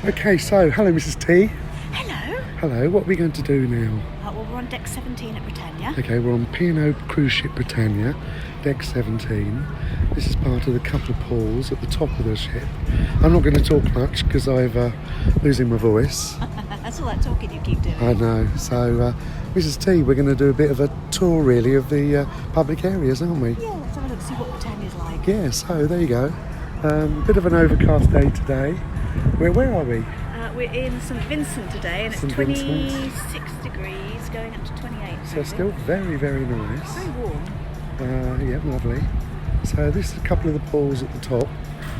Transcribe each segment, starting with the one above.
Okay, so hello Mrs T. Hello. Hello, what are we going to do now? Well, we're on deck 17 at Britannia. Okay, we're on P&O cruise ship Britannia, deck 17. This is part of the couple of pools at the top of the ship. I'm not going to talk much because I'm losing my voice. That's all that talking you keep doing. I know. So, Mrs T, we're going to do a bit of a tour really of the public areas, aren't we? Yeah, let's have a look, see what Britannia's like. Yeah, so there you go. Bit of an overcast day today. Where are we? We're in St Vincent today and it's St. 26 Vincent. degrees going up to 28. So still very, very nice. Very warm. Yeah, lovely. So this is a couple of the pools at the top,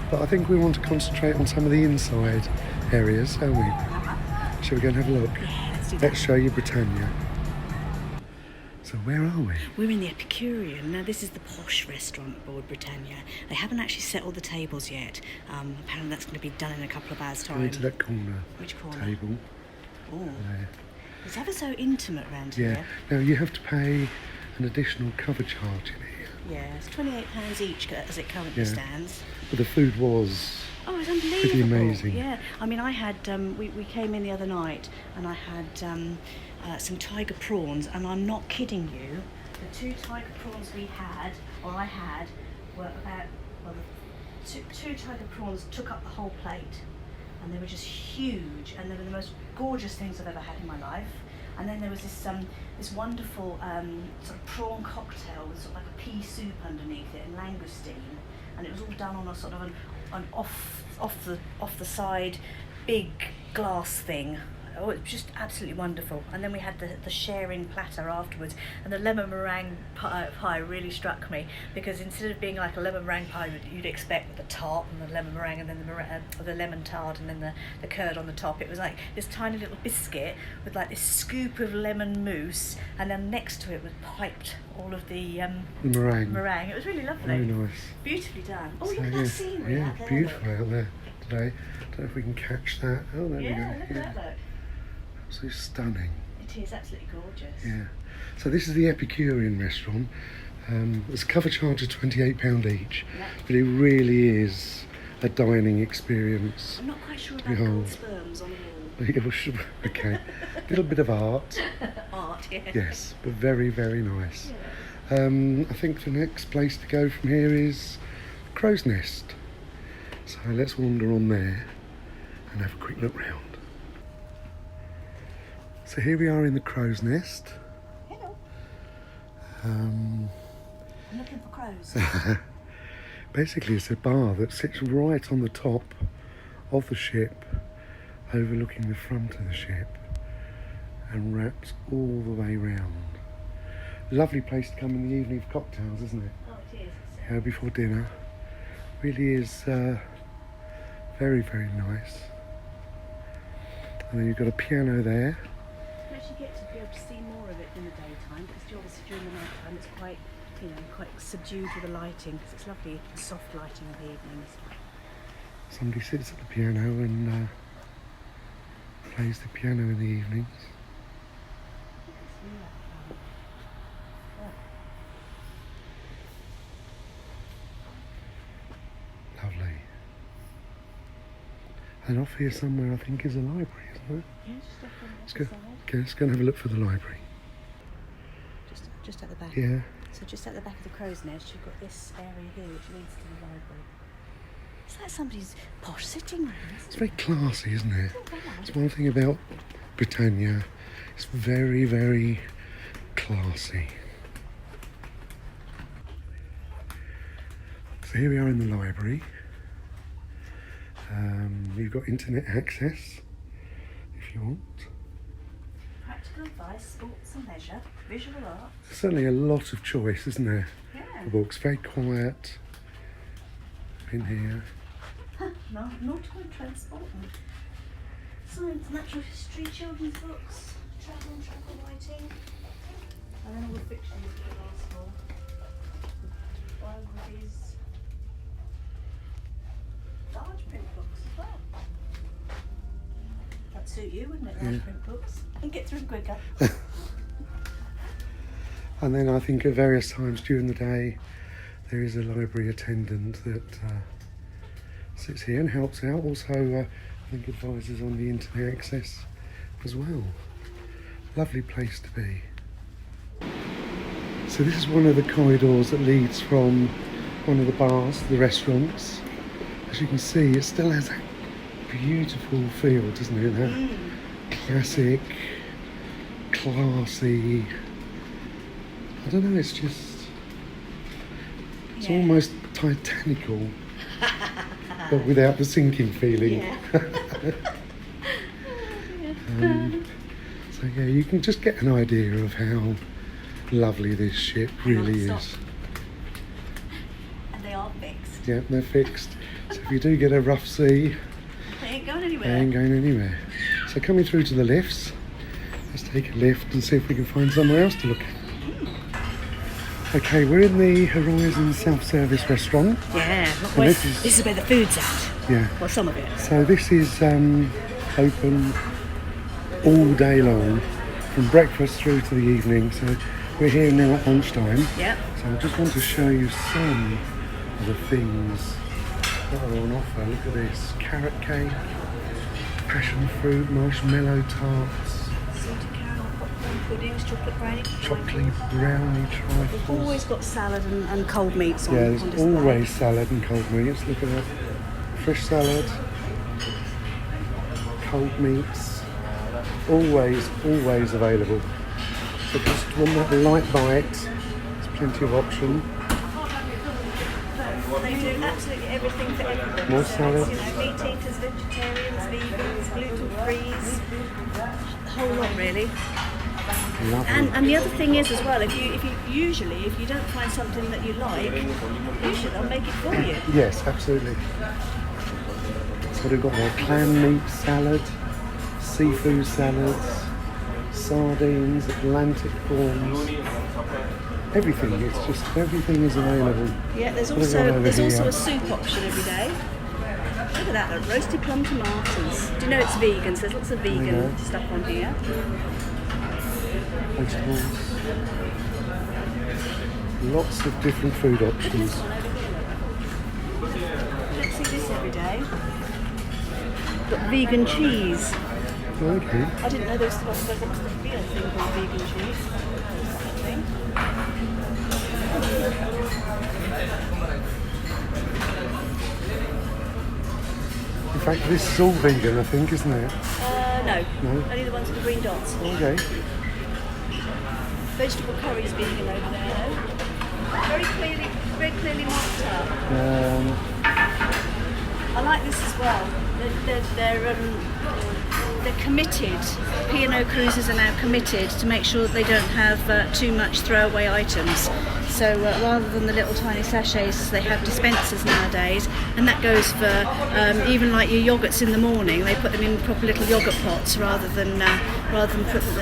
but I think we want to concentrate on some of the inside areas, don't we? Shall we go and have a look? Yeah, let's do that. Let's show you Britannia. So where are we? We're in the Epicurean. Now this is the posh restaurant aboard Britannia. They haven't actually set all the tables yet. Apparently that's going to be done in a couple of hours' Go time. into that corner. Which corner? Table. Oh, There. it's ever so intimate round Yeah. here. Now you have to pay an additional cover charge in here. Yeah, it's £28 each as it currently Yeah. stands. But the food was Oh, it's unbelievable. pretty amazing. Yeah, I mean, I had, we came in the other night and I had some tiger prawns, and I'm not kidding you, the two tiger prawns I had, were about, well, two tiger prawns took up the whole plate, and they were just huge, and they were the most gorgeous things I've ever had in my life. And then there was this wonderful sort of prawn cocktail with sort of like a pea soup underneath it and langoustine, and it was all done on a sort of an off the side big glass thing. Oh, it was just absolutely wonderful. And then we had the sharing platter afterwards, and the lemon meringue pie really struck me, because instead of being like a lemon meringue pie you'd expect with the tart and the lemon meringue and then the lemon tart and then the curd on the top, it was like this tiny little biscuit with like this scoop of lemon mousse, and then next to it was piped all of the meringue. It was really lovely. Very nice. Beautifully done. Oh, So, look at that scenery yeah, out there. beautiful out there today. Don't know if we can catch that. Oh, there Yeah, we look go. at that look. So stunning. It is absolutely gorgeous. Yeah. So this is the Epicurean restaurant. There's a cover charge of £28 each, Yeah. but it really is a dining experience. I'm not quite sure about Behold. gold sperms on the wall. Yeah, well, sure, okay. A little bit of art, Art, yeah. yes, but very, very nice. Yeah. I think the next place to go from here is Crow's Nest. So let's wander on there and have a quick look round. So here we are in the Crow's Nest. Hello. Um, I'm looking for crows. Basically, it's a bar that sits right on the top of the ship, overlooking the front of the ship, and wraps all the way round. Lovely place to come in the evening for cocktails, isn't it? Oh, it is. Yeah, before dinner. Really is very, very nice. And then you've got a piano there. You actually get to be able to see more of it in the daytime, because obviously during the night time it's quite, quite subdued with the lighting, because it's lovely soft lighting in the evenings. Somebody sits at the piano and plays the piano in the evenings. Lovely. And off here somewhere I think is a library, isn't it? Yeah, just up on the Let's other go. side. Okay, let's go and have a look for the library. Just at the back. Yeah. So just at the back of the crow's nest, you've got this area here which leads to the library. It's like somebody's posh sitting room, It's isn't it? very classy, isn't it? It's all right. It's one thing about Britannia. It's very, very classy. So here we are in the library. You've got internet access if you want. Practical advice, sports and leisure, visual art. Certainly a lot of choice, isn't there? Yeah. The books very quiet in here. No, nautical and transport and science, natural history, children's books, travel and travel writing, and then all the fiction you can ask for. Biographies, large print books as well. That'd suit you, wouldn't it, large Yeah. print books? And get through quicker. And then I think at various times during the day there is a library attendant that sits here and helps out. Also I think advises on the internet access as well. Lovely place to be. So this is one of the corridors that leads from one of the bars to the restaurants. As you can see, it still has that beautiful feel, doesn't it? That classic, classy. I don't know, it's just, it's almost Titanical, but without the sinking feeling. So yeah, you can just get an idea of how lovely this ship really is. And they are fixed. Yeah, they're fixed. So if you do get a rough sea, They ain't going anywhere. they ain't going anywhere. So coming through to the lifts, let's take a lift and see if we can find somewhere else to look at. Okay, we're in the Horizon self-service restaurant. Yeah, And this is where the food's at. Yeah. Well, some of it. So this is open all day long, from breakfast through to the evening. So we're here now at lunchtime. Yep. So I just want to show you some of the things that are on offer. Look at this: carrot cake, passion fruit, marshmallow tarts, Salted caramel popcorn puddings, chocolate brownie. chocolate brownie We've trifles. always got salad and cold meats on, Yeah, on there's display. always salad and cold meats. Look at that. Fish salad, cold meats, always available. So just want that light bite, there's plenty of option. They do absolutely everything for everyone. More So salad. it's, meat eaters, vegetarians, vegans, gluten-frees, the whole lot really. Lovely. And the other thing is as well, if you don't find something that you like, usually they'll make it for you. Yes, absolutely. So we've got our clam meat salad, seafood salads, sardines, Atlantic prawns, everything. It's just everything is available. Yeah, there's What have we got over also here? a soup option every day. Look at that, look, roasted plum tomatoes. Do you know it's vegan? So there's lots of vegan Yeah. stuff on here. Vegetables. Lots of different food Look at this options. one over here. You don't see this every day. Got vegan cheese. Okay. I didn't know there was supposed to be a thing called vegan cheese. Thing. In fact, this is all vegan, I think, isn't it? No, No? only the ones with the green dots. Okay. Vegetable curry is vegan over there, though. Very clearly marked up. I like this as well. They're committed. P&O cruises are now committed to make sure that they don't have too much throwaway items. So rather than the little tiny sachets, they have dispensers nowadays, and that goes for even like your yogurts in the morning. They put them in proper little yogurt pots rather than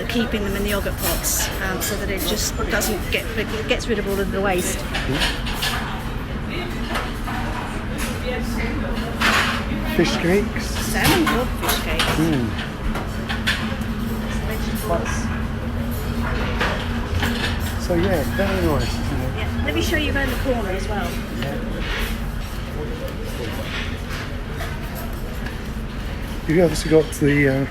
keeping them in the yogurt pots, so that it just it gets rid of all of the waste. Fish cakes. Salmon or fish cakes. Vegetables. So yeah, very nice, isn't it? Yeah. Let me show you around the corner as well. You've obviously got the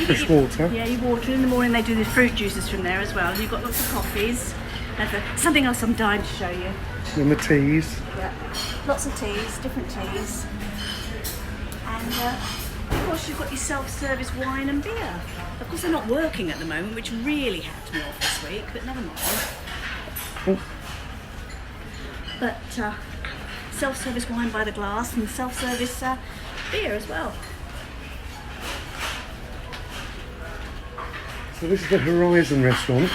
fresh water. Yeah, you water. In the morning they do the fruit juices from there as well. And you've got lots of coffees. And something else I'm dying to show you. And the teas. Yeah. Lots of teas, different teas. And of course you've got your self-service wine and beer. Of course they're not working at the moment, which really hacked me off this week, but never mind. Oh. But self-service wine by the glass and self-service beer as well. So this is the Horizon Restaurant.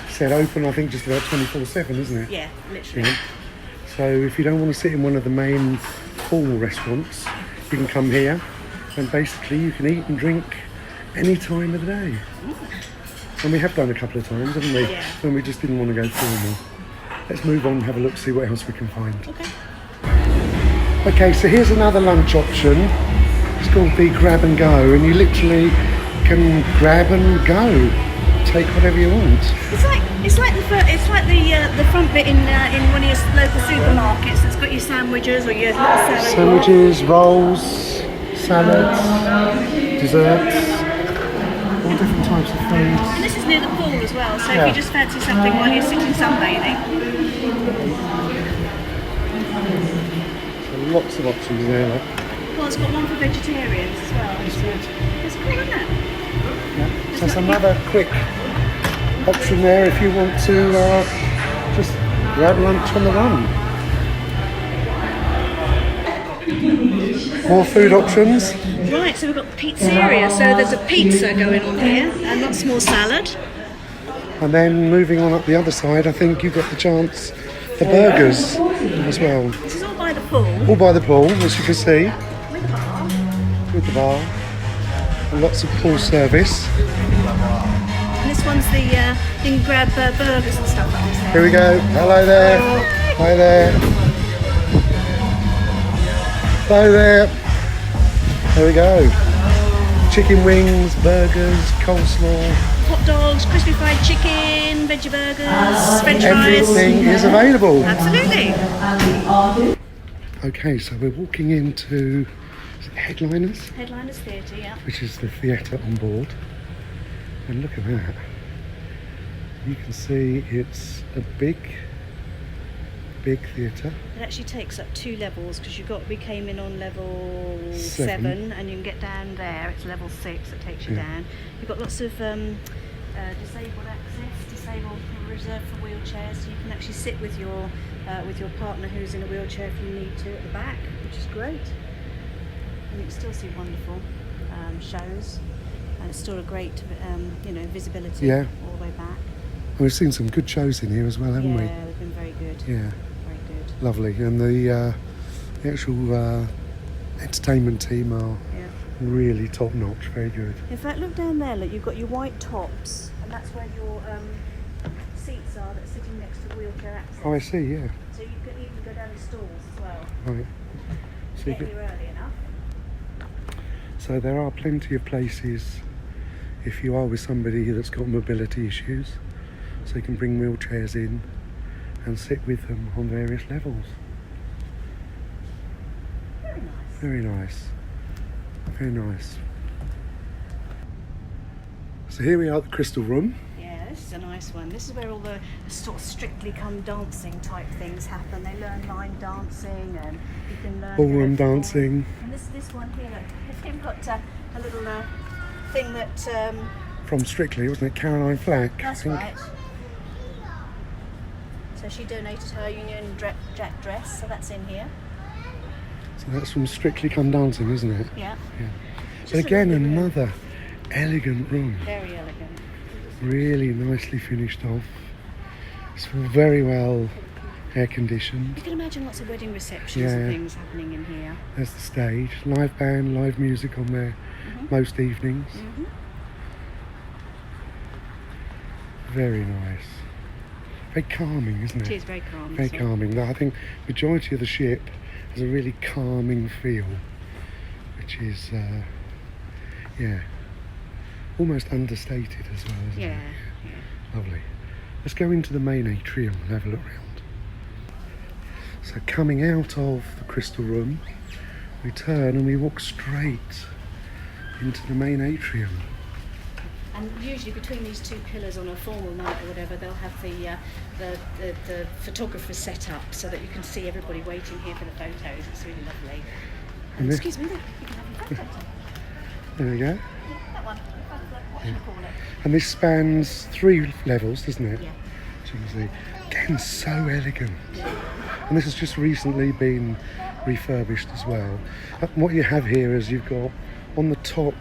Said open, I think, just about 24/7, isn't it? Yeah, literally. Yeah. So if you don't want to sit in one of the main formal restaurants, you can come here, and basically you can eat and drink any time of the day. And we have done a couple of times, haven't we? Yeah. When we just didn't want to go formal. Let's move on and have a look, see what else we can find. Okay. Okay, so here's another lunch option. It's called the grab and go, and you literally can grab and go. Take whatever you want. It's like the front bit in one of your local supermarkets that's got your sandwiches or your salad. Sandwiches, rolls, salads, desserts, all different types of foods. And this is near the pool as well, so Yeah. if you just fancy something while you're sitting sunbathing. So lots of options there. Look. Well, it's got one for vegetarians as well. It's cool, isn't it? Yeah. So it's another quick option there if you want to just grab lunch on the run. More food options. Right, so we've got pizzeria, so there's a pizza going on here, and lots more salad. And then moving on up the other side, I think you've got the chance, the burgers as well. This is all by the pool, All by the pool, as you can see, with a bar. with the bar. And lots of pool service. And this one's the, you can grab burgers and stuff like this there. Here we go. Hello there. Hi there. Hello there. There we go. Chicken wings, burgers, coleslaw. Hot dogs, crispy fried chicken, veggie burgers, french fries. Everything is available. Absolutely. Okay, so we're walking into is it Headliners, Headliners Theatre, yeah. which is the theatre on board. And look at that. You can see it's a big theatre. It actually takes up 2 levels because we came in on level 7. 7 and you can get down there. It's level 6 that takes you Yeah. down. You've got lots of disabled access, reserved for wheelchairs. So you can actually sit with your partner who's in a wheelchair if you need to at the back, which is great. And you can still see wonderful shows, and it's still a great visibility Yeah. all the way back. And we've seen some good shows in here as well, haven't we? Yeah, they've been very good. Yeah, Very good. lovely. And the actual entertainment team are Yeah. really top notch, very good. In fact, look down there. Look, you've got your white tops, and that's where your seats are that are sitting next to the wheelchair access. Oh, I see, yeah. So you can even go down the stalls as well. Right. So, you Get can, here early enough. so there are plenty of places if you are with somebody that's got mobility issues, so you can bring wheelchairs in and sit with them on various levels. Very nice. Very nice. Very nice. So here we are at the Crystal Room. Yeah, this is a nice one. This is where all the sort of Strictly Come Dancing type things happen. They learn line dancing, and you can learn Ballroom dancing. And this one here, look, they've got a little thing that. From Strictly, wasn't it? Caroline Flack. I That's think. right. So she donated her Union Jack dress, so that's in here. So that's from Strictly Come Dancing, isn't it? Yeah. Yeah. Just But a again, lovely room. another elegant room. Very elegant. Really nicely finished off. It's very well air conditioned. You can imagine lots of wedding receptions Yeah. and things happening in here. There's the stage, live band, live music on there most evenings. Mm-hmm. Very nice. Very calming, isn't it? It is very calm. Very as well. calming. I think majority of the ship has a really calming feel, which is, almost understated as well, isn't Yeah. it? Lovely. Let's go into the main atrium and have a look round. So coming out of the Crystal Room, we turn and we walk straight into the main atrium. And usually between these 2 pillars on a formal night or whatever, they'll have the photographers set up so that you can see everybody waiting here for the photos. It's really lovely. And this- Excuse me, look, you can have your photo. There we go. That one. What should we call it? And this spans 3 levels, doesn't it? Yeah. As you can see. Again, so elegant. And this has just recently been refurbished as well. What you have here is you've got on the top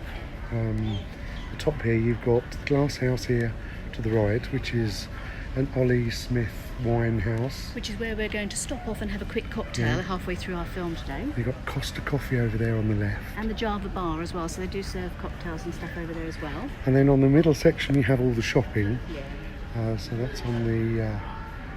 here, you've got the glass house here to the right, which is an Ollie Smith wine house. Which is where we're going to stop off and have a quick cocktail Yeah. halfway through our film today. You've got Costa Coffee over there on the left. And the Java bar as well, so they do serve cocktails and stuff over there as well. And then on the middle section you have all the shopping. Yeah. So that's on the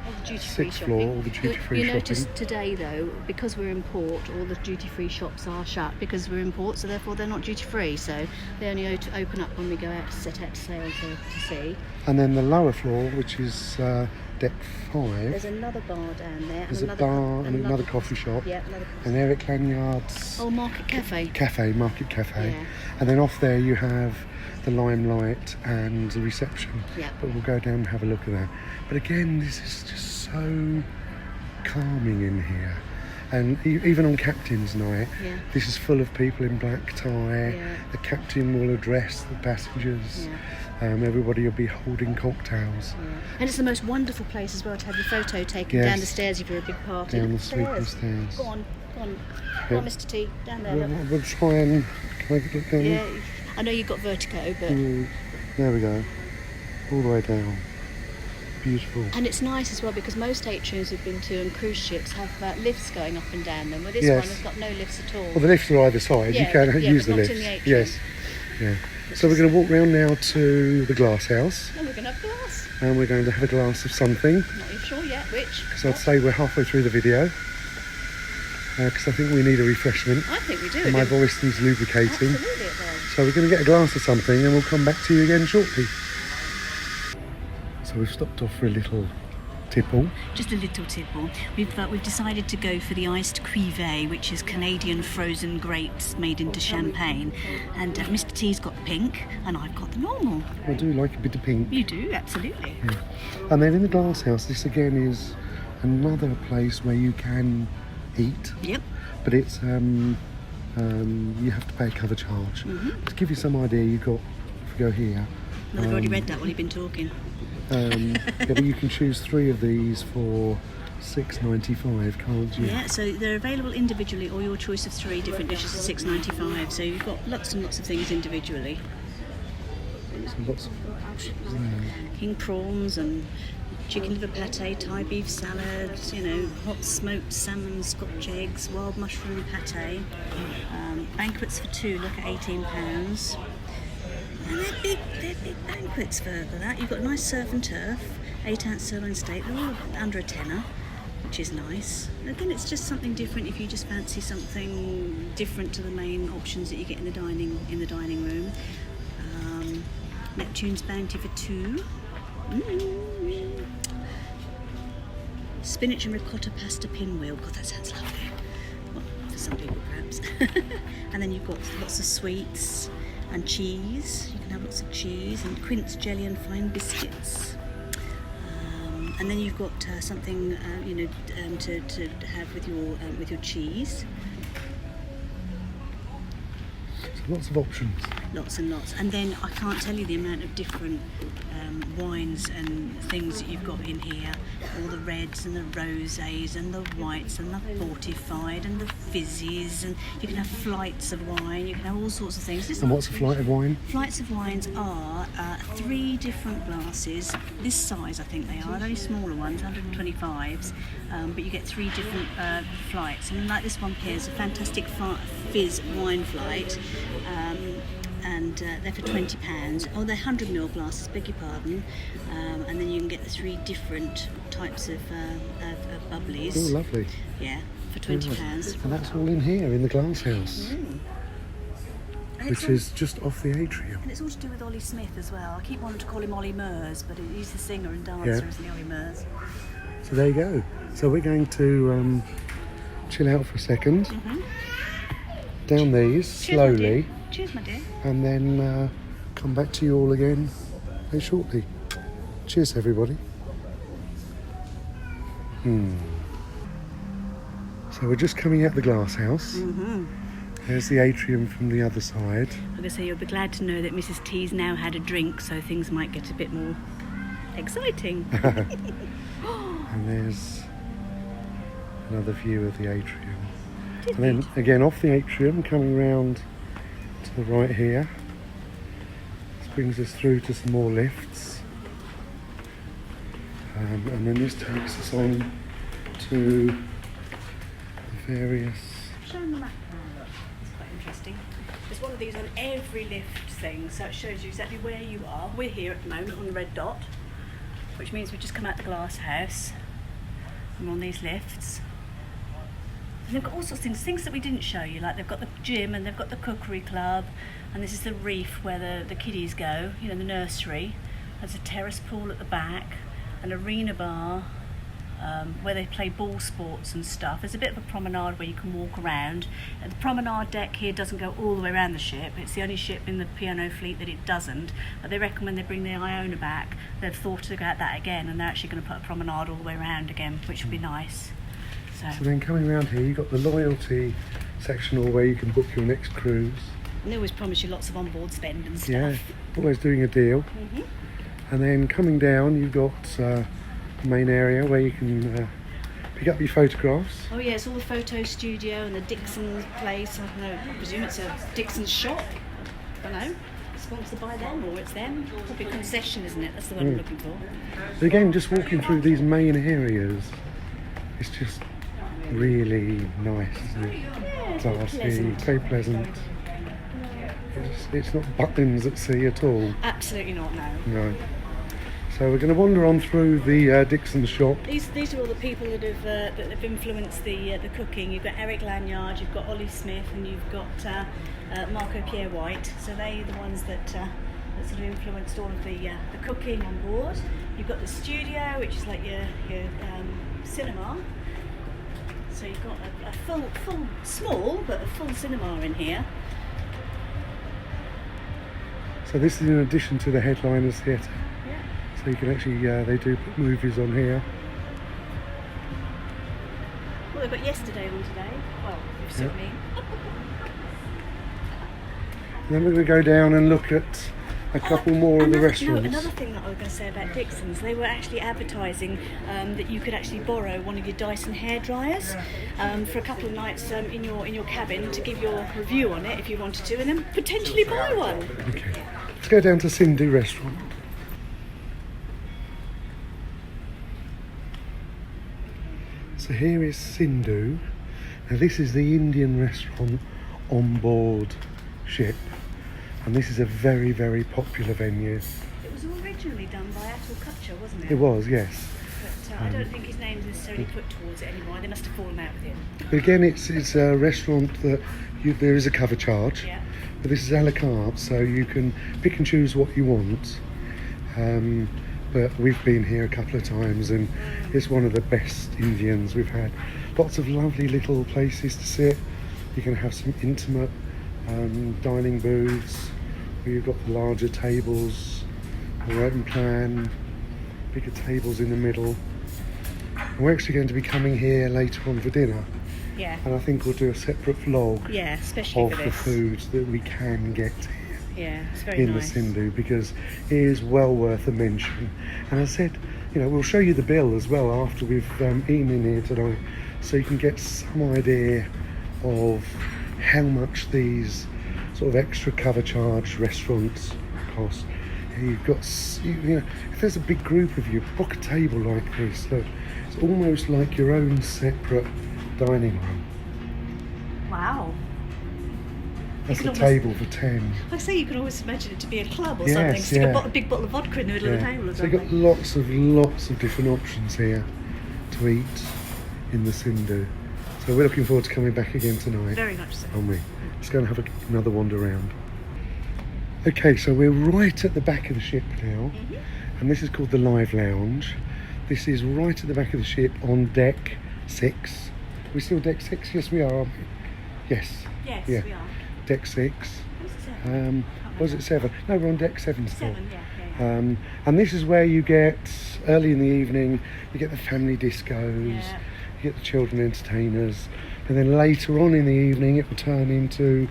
All the duty-free 6th floor, all the duty-free You shopping. notice today though, because we're in port, all the duty-free shops are shut because we're in port, so therefore they're not duty-free. So they only open up when we go out to set out to sail to sea. And then the lower floor, which is deck 5. There's another bar down there. There's a bar and another coffee shop. Yeah, another coffee And Eric Lanyard's Market Cafe. Market Cafe. Yeah. And then off there you have the Limelight and the reception. Yeah. But we'll go down and have a look at that. But again, this is just so calming in here. And even on Captain's Night, this is full of people in black tie. Yeah. The captain will address the passengers. Yeah. Everybody will be holding cocktails. Yeah. And it's the most wonderful place as well to have your photo taken down the stairs if you're a big party. Down the sweeping stairs. Go on, Yeah. Go on, Mr. T, down there. We'll try and... Can I get down Yeah, I know you've got vertigo, but... There we go. All the way down. Beautiful. And it's nice as well because most atriums we've been to and cruise ships have lifts going up and down them. Well, this one has got no lifts at all. Well, the lifts are either side. You can use the but lifts. not in the atrium. Yes. Yeah. So we're going to walk round now to the glass house. And we're going to have glass. And we're going to have a glass of something. Not even sure yet which. Because I'd say we're halfway through the video. Because I think we need a refreshment. I think we do. And my voice needs lubricating. Absolutely it does. So we're going to get a glass of something and we'll come back to you again shortly. So we've stopped off for a little tipple. Just a little tipple. We've decided to go for the iced cuvee, which is Canadian frozen grapes made into champagne. And Mr. T's got pink, and I've got the normal. I do like a bit of pink. You do, absolutely. Yeah. And then in the glass house, this again is another place where you can eat. Yep. But it's you have to pay a cover charge. To give you some idea, if you go here. Well, I've already read that while you've been talking. But you can choose 3 of these for $6.95, can't you? Yeah, so they're available individually, or your choice of 3 different dishes for $6.95. So you've got lots and lots of things individually. So lots of options there. King prawns and chicken liver pate, Thai beef salad, hot smoked salmon, Scotch eggs, wild mushroom pate. Banquets for 2, look at £18. And they're big banquets for that. You've got nice surf and turf, 8-ounce sirloin steak. They're all under a tenner, which is nice. Again, it's just something different if you just fancy something different to the main options that you get in the dining room. Neptune's Bounty for 2. Spinach and ricotta pasta pinwheel. God, that sounds lovely. Well, for some people, perhaps. And then you've got lots of sweets and cheese. You can have lots of cheese and quince jelly and fine biscuits. And then you've got something, to have with your cheese. So lots of options. Lots and lots. And then I can't tell you the amount of different wines and things that you've got in here. All the reds and the rosés and the whites and the fortified and the fizzies, and you can have flights of wine, you can have all sorts of things. And what's a flight of wine? Flights of wines are 3 different glasses, this size I think they are, they're only smaller ones, 125s, but you get 3 different flights. And like this one here is a fantastic fizz wine flight. And they're for £20. Oh, they're 100ml glasses, beg your pardon. And then you can get the 3 different types of bubblies. Oh, lovely. Yeah, for £20. And that's all in here, in the glass house. Which is just off the atrium. And it's all to do with Ollie Smith as well. I keep wanting to call him Ollie Murs, but he's the singer and dancer, isn't he, Ollie Murs? So there you go. So we're going to chill out for a second. Down these, slowly. Cheers, my dear. And then come back to you all again very shortly. Cheers, everybody. So we're just coming out the glass house. There's the atrium from the other side. I'm going to say you'll be glad to know that Mrs. T's now had a drink, so things might get a bit more exciting. And there's another view of the atrium. And then again off the atrium, coming round to the right here. This brings us through to some more lifts. And then this takes us on to the various... Show them the map now, look. It's quite interesting. There's one of these on every lift thing, so it shows you exactly where you are. We're here at the moment on the red dot, which means we've just come out the glass house. I'm on these lifts. And they've got all sorts of things that we didn't show you, like they've got the gym and they've got the cookery club, and this is the reef where the kiddies go, the nursery. There's a terrace pool at the back, an arena bar where they play ball sports and stuff. There's a bit of a promenade where you can walk around. And the promenade deck here doesn't go all the way around the ship. It's the only ship in the P&O fleet that it doesn't. But they reckon when they bring the Iona back, they've thought about that again, and they're actually going to put a promenade all the way around again, which would be nice. So then coming around here, you've got the loyalty sectional where you can book your next cruise. And they always promise you lots of onboard spend and stuff. Yeah, always doing a deal. Mm-hmm. And then coming down, you've got the main area where you can pick up your photographs. Oh yeah, it's all the photo studio and the Dixon's place. I don't know, I presume it's a Dixon's shop. I don't know, sponsored by them or it's them. Probably concession, isn't it? That's the word I'm looking for. But again, just walking through these main areas, it's just really nice, isn't it? Yeah, it's Classy, pleasant. very pleasant. It's not Butlins at sea at all. Absolutely not, no. No. So we're going to wander on through the Dixon shop. These are all the people that have influenced the cooking. You've got Eric Lanyard, you've got Ollie Smith, and you've got Marco Pierre White. So they're the ones that sort of influenced all of the cooking on board. You've got the studio, which is like your cinema. So you've got a full, small, but a full cinema in here. So this is in addition to the Headliners Theatre. Yeah. So you can actually, they do put movies on here. Well, they've got yesterday on today. Well, you've seen me. And then we're going to go down and look at a couple more of the restaurants. Another thing that I was going to say about Dixon's, they were actually advertising that you could actually borrow one of your Dyson hair dryers for a couple of nights in your cabin to give your review on it if you wanted to, and then potentially buy one. Okay, let's go down to Sindhu Restaurant. So here is Sindhu. Now this is the Indian restaurant on board ship, and this is a very, very popular venue. It was originally done by Atul, wasn't it? It was, yes. But I don't think his name's necessarily put towards it anymore. They must have fallen out with him. But again, it's a restaurant that there is a cover charge, Yeah. but this is a la carte, so you can pick and choose what you want. But we've been here a couple of times, and it's one of the best Indians we've had. Lots of lovely little places to sit. You can have some intimate dining booths where you've got the larger tables, the open plan, bigger tables in the middle. And we're actually going to be coming here later on for dinner, Yeah. and I think we'll do a separate vlog Yeah, especially of for the this. foods that we can get here Yeah, it's very in nice. the Sindhu, because it is well worth a mention. And I said, we'll show you the bill as well after we've eaten in here tonight, so you can get some idea of how much these sort of extra cover charge restaurants cost. You've got, if there's a big group of you, book a table like this. Look, it's almost like your own separate dining room. Wow. That's You a can table for 10. I say you can always imagine it to be a club or Yes, something. Stick yeah. a big bottle of vodka in the middle of the table or So you've something. got lots of different options here to eat in the Sindhu. So we're looking forward to coming back again tonight, Very much so. aren't we? Let's go and have another wander around. Okay, so we're right at the back of the ship now, and this is called the Live Lounge. This is right at the back of the ship on deck 6. Are we still deck 6? Yes, we are, aren't we? Yes. Yes, Yeah. we are. Deck 6. Was it 7? Was it 7? No, we're on deck 7 still. 7, yeah. And this is where you get, early in the evening, you get the family discos, Yeah. you get the children entertainers, and then later on in the evening it will turn into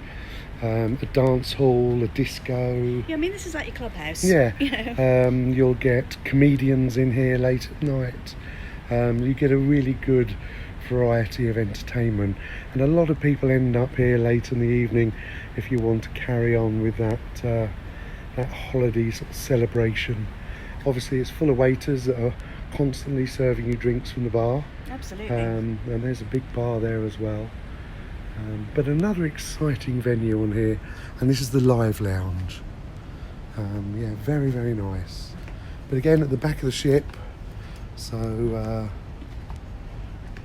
a dance hall, a disco. Yeah, I mean, this is like your clubhouse. Yeah. You know. You'll get comedians in here late at night. You get a really good variety of entertainment, and a lot of people end up here late in the evening if you want to carry on with that holiday sort of celebration. Obviously it's full of waiters that are constantly serving you drinks from the bar, Absolutely. and there's a big bar there as well. But another exciting venue on here, and this is the Live Lounge. Yeah, very, very nice. But again, at the back of the ship, so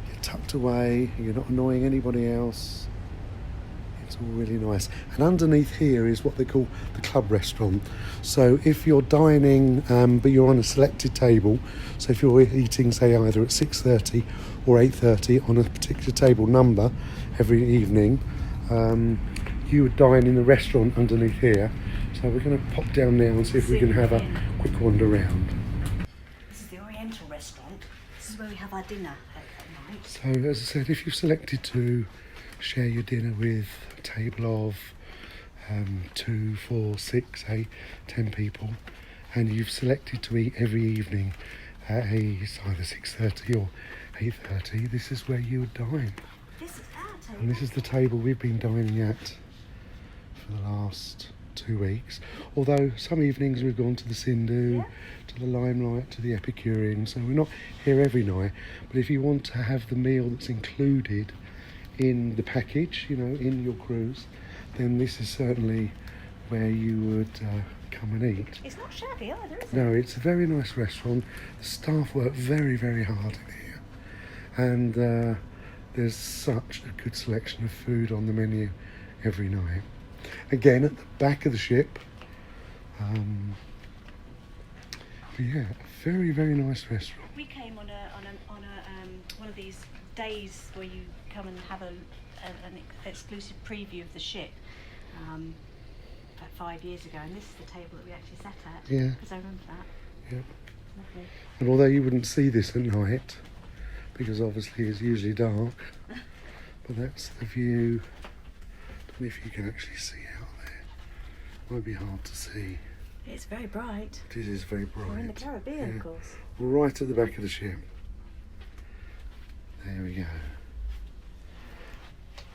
you're tucked away, you're not annoying anybody else. It's all really nice. And underneath here is what they call the club restaurant. So if you're dining, but you're on a selected table, so if you're eating, say, either at 6:30 or 8:30 on a particular table number every evening, you would dine in the restaurant underneath here. So we're going to pop down now and see if we can have a quick wander around. This is the Oriental restaurant. This is where we have our dinner at night. So as I said, if you've selected to share your dinner with a table of 2, 4, 6, 8, 10 people, and you've selected to eat every evening at either 6:30 or 8:30, this is where you would dine. This is our table. And this is the table we've been dining at for the last 2 weeks. Although some evenings we've gone to the Sindhu, to the Limelight, to the Epicurean, so we're not here every night. But if you want to have the meal that's included in the package, you know, in your cruise, then this is certainly where you would come and eat. It's not shabby either, is it? No, it's a very nice restaurant. The staff work very, very hard in here. And there's such a good selection of food on the menu every night. Again, at the back of the ship. But yeah, a very, very nice restaurant. We came on one of these days where you come and have an exclusive preview of the ship about 5 years ago, and this is the table that we actually sat at. Yeah. Because I remember that. Yep. Lovely. And although you wouldn't see this at night, because obviously it's usually dark, but that's the view. I don't know if you can actually see out there. Might be hard to see. It's very bright. It is very bright. We're in the Caribbean, Yeah. of course. Right at the back of the ship. There we go.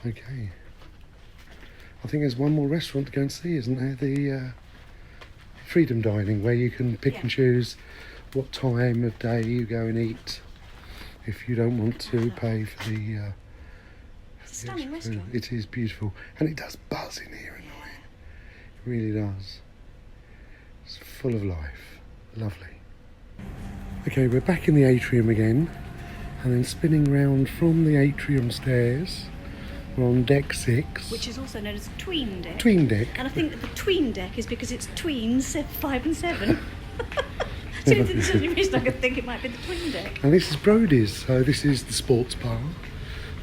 Okay. I think there's one more restaurant to go and see, isn't there? The Freedom Dining, where you can pick and choose what time of day you go and eat if you don't want to pay for the It's a stunning extra food. restaurant. It is beautiful. And it does buzz in here at night. It really does. It's full of life. Lovely. Okay, we're back in the atrium again, and then spinning round from the atrium stairs. We're on deck 6. Which is also known as tween deck. Tween deck. And I think that the tween deck is because it's tweens, 5 and 7. So it's the only reason I could think it might be the tween deck. And this is Brody's, so this is the sports bar.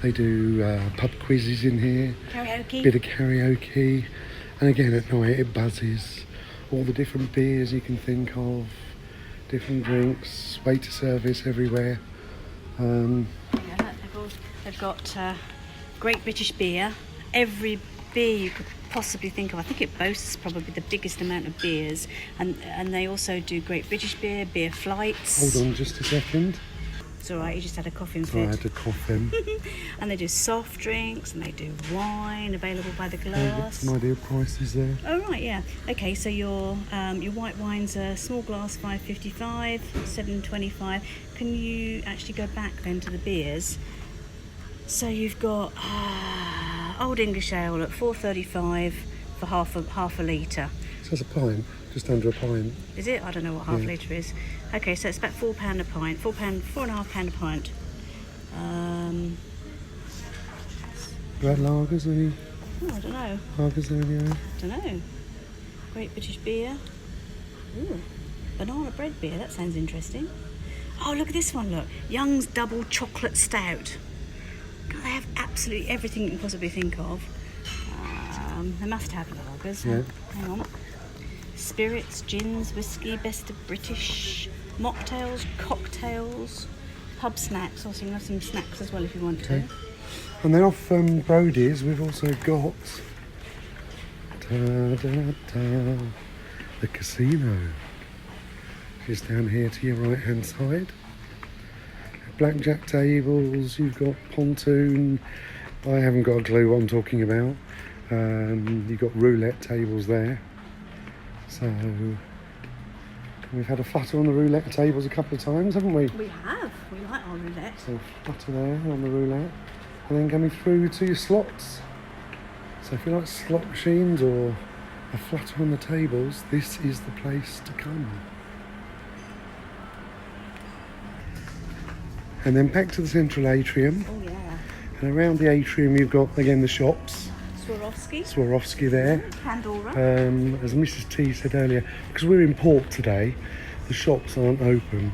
They do pub quizzes in here, Karaoke. bit of karaoke, and again at night it buzzes. All the different beers you can think of, different drinks, waiter service everywhere. Yeah, they've got Great British beer. Every beer you could possibly think of. I think it boasts probably the biggest amount of beers, and they also do Great British beer, beer flights. Hold on just a second. It's all right. You just had a coffee So I instead. had to cough in. And they do soft drinks, and they do wine available by the Get glass. some idea of prices there. Oh right, yeah. Okay, so your white wines are small glass $5.55, $7.25. Can you actually go back then to the beers? So you've got Old English Ale at $4.35 for half a litre. So that's a pint, just under a pint. Is it? I don't know what half Yeah. litre is. Okay, so it's about £4 a pint. £4.50 a pint. You had lagers, any Oh, I don't know. lagers there anyway? Don't know. Great British beer. Ooh, banana bread beer. That sounds interesting. Oh, look at this one. Look, Young's Double Chocolate Stout. God, they have absolutely everything you can possibly think of. They must have lagers. Yeah. Hang on. Spirits, gins, whiskey, best of British, mocktails, cocktails, pub snacks. Also, you can have some snacks as well if you want to. Okay. And then off Brody's, we've also got the casino. Just down here to your right hand side. Blackjack tables, you've got pontoon. I haven't got a clue what I'm talking about. You've got roulette tables there. So we've had a flutter on the roulette tables a couple of times, haven't we? We have. We like our roulette. So flutter there on the roulette. And then coming through to your slots. So if you like slot machines or a flutter on the tables, this is the place to come. And then back to the central atrium. Oh yeah. And around the atrium you've got, again, the shops. Swarovski Swarovski there. Pandora. As Mrs T said earlier, because we're in port today, the shops aren't open.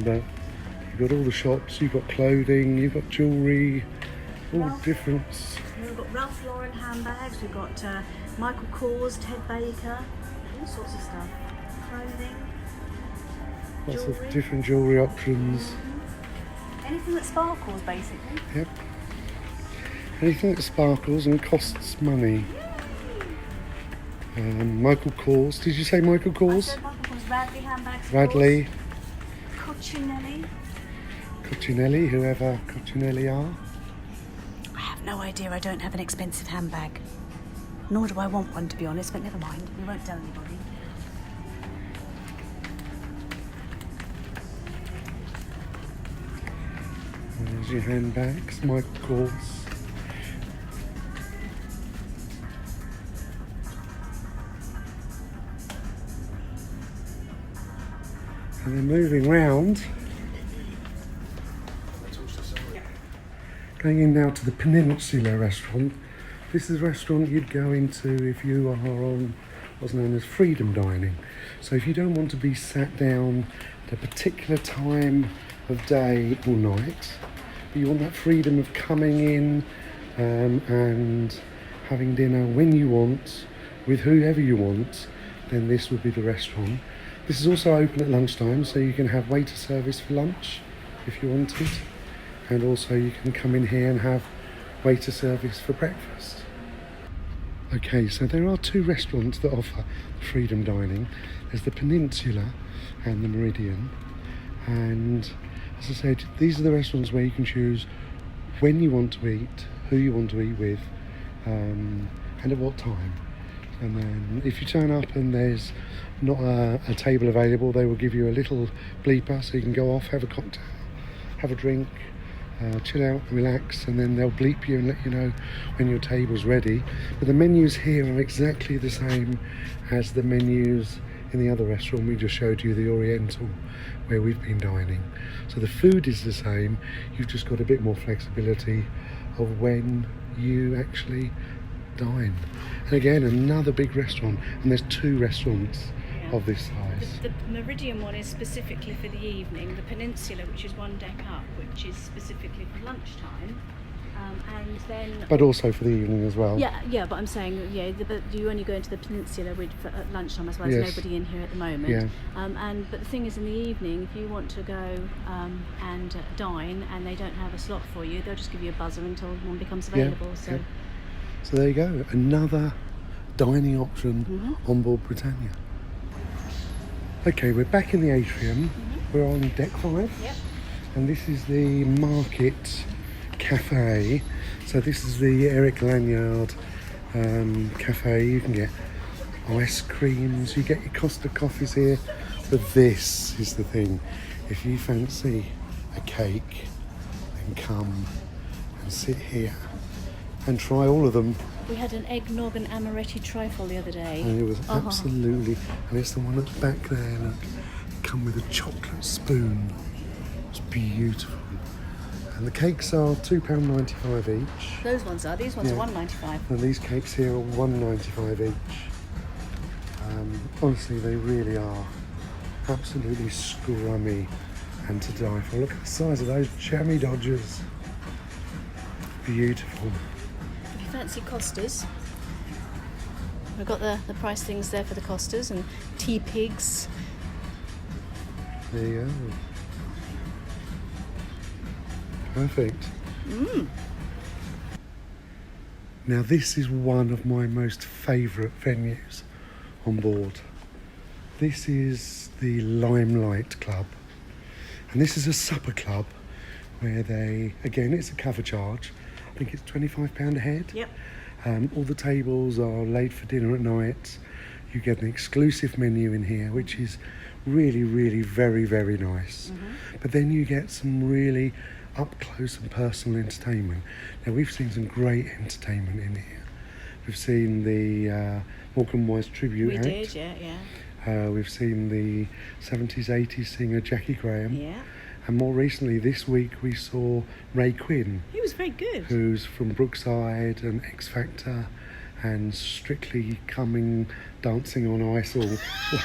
But you've got all the shops, you've got clothing, you've got jewellery, all different. We've got Ralph Lauren handbags, we've got Michael Kors, Ted Baker, all sorts of stuff. Clothing, Lots jewellery. of different jewellery options. Anything that sparkles, basically. Yep. Anything that sparkles and costs money. Michael Kors. Did you say Michael I Kors? said Michael Kors, Radley handbags. Radley. Cucinelli. Cucinelli, whoever Cucinelli are. I have no idea, I don't have an expensive handbag. Nor do I want one, to be honest, but never mind, we won't tell anybody. There's your handbags, Michael Kors. And then moving round, going in now to the Peninsula Restaurant. This is a restaurant you'd go into if you are on what's known as freedom dining. So if you don't want to be sat down at a particular time of day or night, but you want that freedom of coming in and having dinner when you want, with whoever you want, then this would be the restaurant. This is also open at lunchtime, so you can have waiter service for lunch if you wanted. And also you can come in here and have waiter service for breakfast. Okay, so there are two restaurants that offer freedom dining. There's the Peninsula and the Meridian. And as I said, these are the restaurants where you can choose when you want to eat, who you want to eat with, and at what time. And then if you turn up and there's not a table available, they will give you a little bleeper so you can go off, have a cocktail, have a drink, chill out, relax, and then they'll bleep you and let you know when your table's ready. But the menus here are exactly the same as the menus in the other restaurant we just showed you, the Oriental, where we've been dining. So the food is the same, you've just got a bit more flexibility of when you actually dine. And again, another big restaurant, and there's two restaurants of this size. The Meridian one is specifically for the evening. The Peninsula, which is one deck up, which is specifically for lunchtime, and then. But also for the evening as well. Yeah, but I'm saying, but you only go into the Peninsula at lunchtime as well. There's nobody in here at the moment. Yeah. But the thing is, in the evening, if you want to go and dine, and they don't have a slot for you, they'll just give you a buzzer until one becomes available. Yeah. So there you go, another dining option on board Britannia. Okay, we're back in the Atrium. We're on deck 5. Yep. And this is the Market Cafe. So this is the Eric Lanyard cafe. You can get ice creams, you get your Costa coffees here. But this is the thing. If you fancy a cake, then come and sit here and try all of them. We had an eggnog and amaretti trifle the other day. And it was absolutely, and it's the one at the back there, look, come with a chocolate spoon. It's beautiful. And the cakes are £2.95 each. Those ones are, these ones are £1.95. And these cakes here are £1.95 each. Honestly, they really are absolutely scrummy and to die for. Look at the size of those jammy dodgers. Beautiful. If you fancy Costas, we've got the price things there for the Costas and tea pigs. There you go. Perfect. Now this is one of my most favourite venues on board. This is the Limelight Club. And this is a supper club where again, it's a cover charge. I think it's £25 a head. Yep. All the tables are laid for dinner at night. You get an exclusive menu in here, which is really, really very, very nice. But then you get some really up close and personal entertainment. Now we've seen some great entertainment in here. We've seen the Morecambe Wise tribute act. We did, yeah. We've seen the 70s, 80s singer Jackie Graham. Yeah. And more recently, this week, we saw Ray Quinn, He was very good. who's from Brookside and X Factor and Strictly Coming Dancing on Ice, or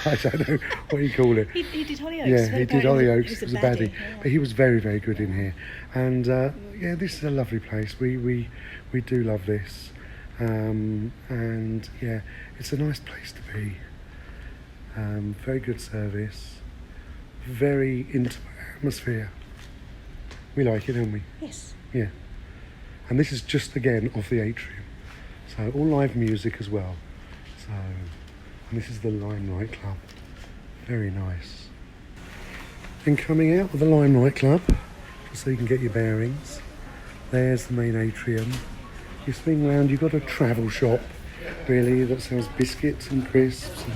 I don't know what you call it. He did Hollyoaks. Yeah, but he did apparently Hollyoaks. he It was a baddie, yeah. but he was very, very good in here. And yeah, this is a lovely place. We do love this, and yeah, it's a nice place to be. Very good service, very intimate atmosphere. We like it, don't we? Yes. Yeah. And this is just again off the Atrium, so all live music as well. So, and this is the Limelight Club. Very nice. And coming out of the Limelight Club, just so you can get your bearings, there's the main atrium. You swing round, you've got a travel shop, really, that sells biscuits and crisps and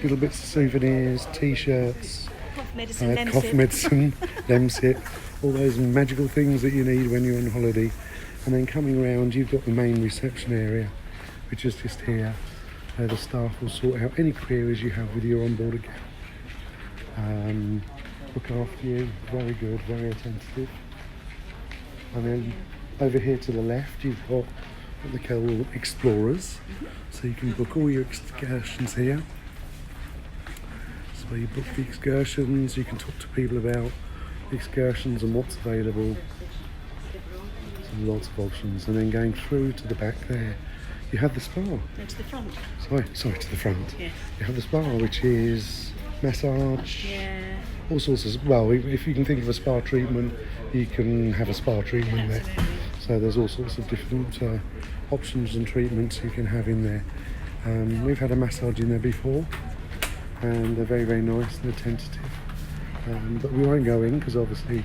little bits of souvenirs, t-shirts, Cough medicine, cough medicine, Lemsip, all those magical things that you need when you're on holiday. And then coming round, you've got the main reception area, which is just here, where the staff will sort out any queries you have with your onboard account. Look after you, very good, very attentive. And then over here to the left, you've got what they call explorers, so you can book all your excursions here. So you book the excursions, you can talk to people about the excursions and what's available. So lots of options. And then going through to the back there, you have the spa. Go to the front. Sorry, to the front. Yes. You have the spa, which is massage, Yeah. all sorts of, well, if you can think of a spa treatment, you can have a spa treatment there. Absolutely. So there's all sorts of different options and treatments you can have in there. We've had a massage in there before, and they're very, very nice and attentive. But we won't go in because obviously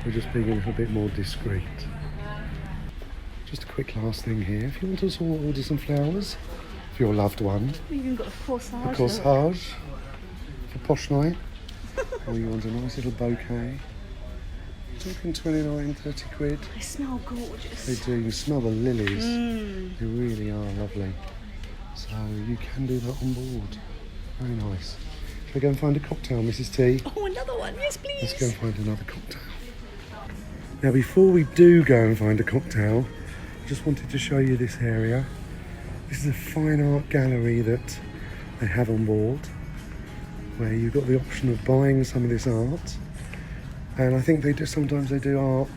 we're just being a little bit more discreet. Just a quick last thing here. If you want to order some flowers for your loved one, We've even got a corsage. a corsage for posh night, or you want a nice little bouquet, talking 29, 30 quid. They smell gorgeous. They do. You can smell the lilies. Mm. They really are lovely. So you can do that on board. Very nice. Shall we go and find a cocktail, Mrs. T? Oh, another one. Yes, please. Let's go and find another cocktail. Now, before we do go and find a cocktail, I just wanted to show you this area. This is a fine art gallery that they have on board, where you've got the option of buying some of this art. And I think sometimes they do art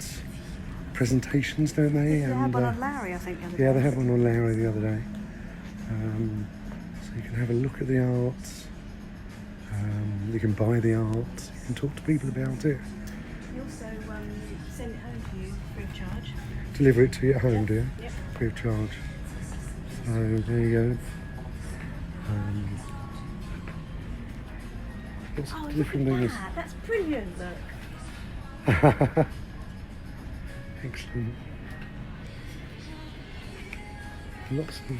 presentations, don't they? They had one And, on Larry, I think, the other day. yeah, they had one on Larry the other day. So you can have a look at the art. You can buy the art. You can talk to people about it. We also send it home to you free of charge. Deliver it to you at home, do you? Yep. Free of charge. So there you go. Lots Oh, of look different at things. that. That's brilliant, look. Excellent. Lots of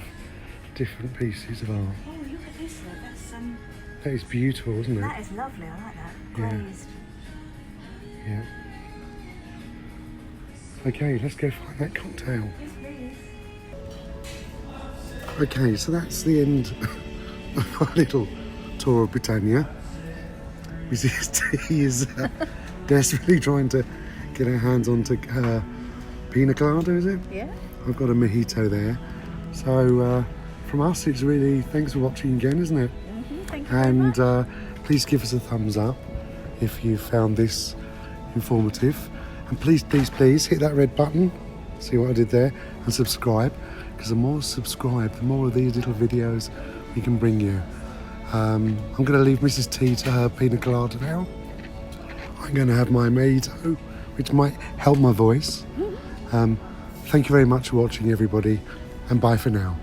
different pieces of art. Oh, look at this, look. That's That is beautiful, isn't it? that is lovely. I like that. Yeah. Glazed. Yeah. Okay, let's go find that cocktail. Yes, please. Okay, so that's the end of our little tour of Britannia. Mrs. T is desperately trying to get her hands onto pina colada, is it? Yeah. I've got a mojito there. So from us, it's really thanks for watching again, isn't it? Thank you very much. And please give us a thumbs up if you found this informative. And please hit that red button, see what I did there, and subscribe, because the more subscribe, the more of these little videos we can bring you. I'm going to leave Mrs. T to her pina colada now. I'm going to have my mojito, which might help my voice. Thank you very much for watching, everybody, and bye for now.